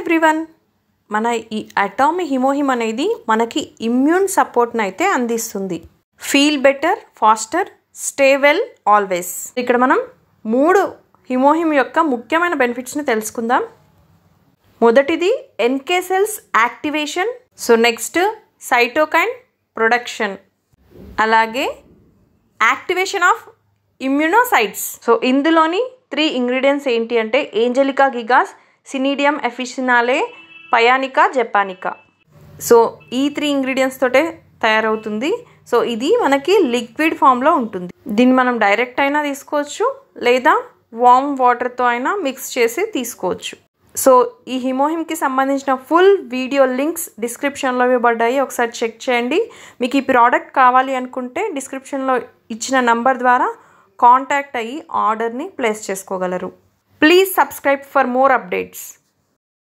Everyone, మన ఈ Atomy HemoHIM అనేది మనకి ఇమ్యూన్ సపోర్ట్ని అయితే అందిస్తుంది. Feel better, faster, stay well always. ఇక్కడ మనం 3 హిమోహిమ్ యొక్క ముఖ్యమైన బెనిఫిట్స్ని తెలుసుకుందాం. మొదటిది NK cells activation, so next cytokine production, అలాగే యాక్టివేషన్ ఆఫ్ ఇమ్యూనోసైట్స్. సో ఇందులోని 3 ఇంగ్రీడియంట్స్ ఏంటి అంటే Angelica gigas, Cnidium officinale, Paeonia japonica. So ఈ 3 ఇంగ్రీడియంట్స్ తోటే తయారవుతుంది. సో ఇది మనకి లిక్విడ్ ఫామ్లో ఉంటుంది. దీన్ని మనం డైరెక్ట్ అయినా తీసుకోవచ్చు లేదా వార్మ్ వాటర్తో అయినా మిక్స్ చేసి తీసుకోవచ్చు. సో ఈ హిమోహిమ్కి సంబంధించిన ఫుల్ వీడియో లింక్స్ డిస్క్రిప్షన్లో ఇవ్వబడ్డాయి, ఒకసారి చెక్ చేయండి. మీకు ఈ ప్రోడక్ట్ కావాలి అనుకుంటే డిస్క్రిప్షన్లో ఇచ్చిన నంబర్ ద్వారా కాంటాక్ట్ అయ్యి ఆర్డర్ని ప్లేస్ చేసుకోగలరు. Please subscribe for more updates.